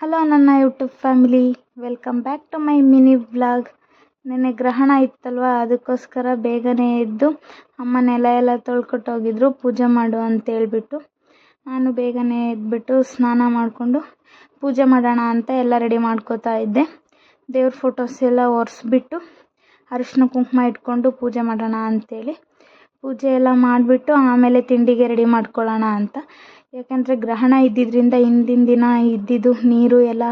Hello ನನ್ನ YouTube family, welcome back to my mini vlog. ನೆನ್ನೆ ಗ್ರಹಣ ಇತ್ತಲ್ವ, ಅದಕ್ಕೋಸ್ಕರ ಬೇಗನೆ ಎದ್ದು ಅಮ್ಮ ನೆಲ ಎಲ್ಲ ತೊಳ್ಕೊಟ್ಟು ಹೋಗಿದ್ರು ಪೂಜೆ ಮಾಡು ಅಂತ ಹೇಳ್ಬಿಟ್ಟು. ನಾನು ಬೇಗನೆ ಎದ್ಬಿಟ್ಟು ಸ್ನಾನ ಮಾಡಿಕೊಂಡು ಪೂಜೆ ಮಾಡೋಣ ಅಂತ ಎಲ್ಲ ರೆಡಿ ಮಾಡ್ಕೋತಾ ಇದ್ದೆ. ದೇವ್ರ ಫೋಟೋಸ್ ಎಲ್ಲ ಒರೆಸ್ಬಿಟ್ಟು ಅರಿಶಿನ ಕುಂಕುಮ ಇಟ್ಕೊಂಡು ಪೂಜೆ ಮಾಡೋಣ ಅಂತೇಳಿ ಪೂಜೆ ಎಲ್ಲ ಮಾಡಿಬಿಟ್ಟು ಆಮೇಲೆ ತಿಂಡಿಗೆ ರೆಡಿ ಮಾಡ್ಕೊಳ್ಳೋಣ ಅಂತ. ಯಾಕಂದರೆ ಗ್ರಹಣ ಇದ್ದಿದ್ದರಿಂದ ಹಿಂದಿನ ದಿನ ಇದ್ದಿದ್ದು ನೀರು ಎಲ್ಲ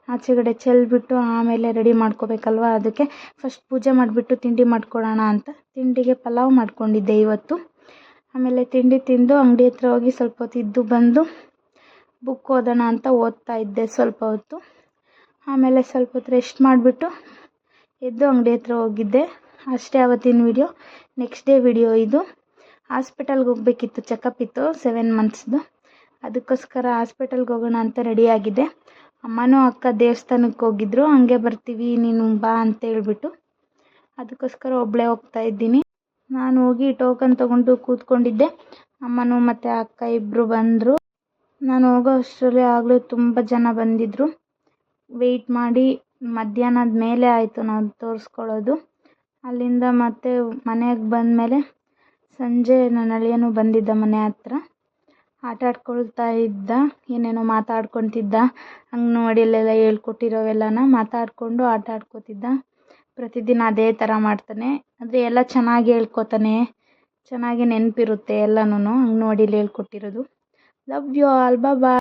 ಆಚೆಗಡೆ ಚೆಲ್ಬಿಟ್ಟು ಆಮೇಲೆ ರೆಡಿ ಮಾಡ್ಕೋಬೇಕಲ್ವ. ಅದಕ್ಕೆ ಫಸ್ಟ್ ಪೂಜೆ ಮಾಡಿಬಿಟ್ಟು ತಿಂಡಿ ಮಾಡ್ಕೊಳ್ಳೋಣ ಅಂತ ತಿಂಡಿಗೆ ಪಲಾವ್ ಮಾಡ್ಕೊಂಡಿದ್ದೆ ಇವತ್ತು. ಆಮೇಲೆ ತಿಂಡಿ ತಿಂದು ಅಂಗಡಿ ಹತ್ರ ಹೋಗಿ ಸ್ವಲ್ಪ ಹೊತ್ತು ಇದ್ದು ಬಂದು ಬುಕ್ ಓದೋಣ ಅಂತ ಓದ್ತಾ ಇದ್ದೆ ಸ್ವಲ್ಪ ಹೊತ್ತು. ಆಮೇಲೆ ಸ್ವಲ್ಪ ಹೊತ್ತು ರೆಸ್ಟ್ ಮಾಡಿಬಿಟ್ಟು ಎದ್ದು ಅಂಗಡಿ ಹತ್ರ ಹೋಗಿದ್ದೆ. ಅಷ್ಟೇ ಅವತ್ತಿನ ವಿಡಿಯೋ. ನೆಕ್ಸ್ಟ್ ಡೇ ವಿಡಿಯೋ ಇದು. ಹಾಸ್ಪಿಟಲ್ಗೆ ಹೋಗಬೇಕಿತ್ತು, ಚೆಕಪ್ ಇತ್ತು 7 ಮಂತ್ಸ್ದು. ಅದಕ್ಕೋಸ್ಕರ ಹಾಸ್ಪಿಟಲ್ಗೆ ಹೋಗೋಣ ಅಂತ ರೆಡಿಯಾಗಿದ್ದೆ. ಅಮ್ಮನೂ ಅಕ್ಕ ದೇವಸ್ಥಾನಕ್ಕೆ ಹೋಗಿದ್ರು, ಹಂಗೆ ಬರ್ತೀವಿ ನೀನು ಬಾ ಅಂತ ಹೇಳ್ಬಿಟ್ಟು. ಅದಕ್ಕೋಸ್ಕರ ಒಬ್ಬಳೇ ಹೋಗ್ತಾ ಇದ್ದೀನಿ. ನಾನು ಹೋಗಿ ಟೋಕನ್ ತೊಗೊಂಡು ಕೂತ್ಕೊಂಡಿದ್ದೆ. ಅಮ್ಮನೂ ಮತ್ತು ಅಕ್ಕ ಇಬ್ಬರು ಬಂದರು. ನಾನು ಹೋಗೋ ಅಷ್ಟರಲ್ಲಿ ಆಗಲೇ ತುಂಬ ಜನ ಬಂದಿದ್ದರು. ವೆಯ್ಟ್ ಮಾಡಿ ಮಧ್ಯಾಹ್ನದ ಮೇಲೆ ಆಯಿತು ನಾವು ತೋರಿಸ್ಕೊಳ್ಳೋದು. ಅಲ್ಲಿಂದ ಮತ್ತೆ ಮನೆಗೆ ಬಂದಮೇಲೆ ಸಂಜೆ ನನ್ನ ಅಳಿಯನೂ ಬಂದಿದ್ದ ಮನೆ ಹತ್ರ. ಆಟ ಆಡ್ಕೊಳ್ತಾ ಇದ್ದ, ಏನೇನೋ ಮಾತಾಡ್ಕೊತಿದ್ದ. ಅಂಗನವಾಡಿಯಲ್ಲೆಲ್ಲ ಹೇಳ್ಕೊಟ್ಟಿರೋವೆಲ್ಲನ ಮಾತಾಡಿಕೊಂಡು ಆಟ ಆಡ್ಕೋತಿದ್ದ. ಪ್ರತಿದಿನ ಅದೇ ಥರ ಮಾಡ್ತಾನೆ. ಆದರೆ ಎಲ್ಲ ಚೆನ್ನಾಗಿ ಹೇಳ್ಕೊತಾನೆ, ಚೆನ್ನಾಗಿ ನೆನಪಿರುತ್ತೆ ಎಲ್ಲನೂ ಅಂಗನವಾಡಿಲಿ ಹೇಳ್ಕೊಟ್ಟಿರೋದು. Love you all, bye.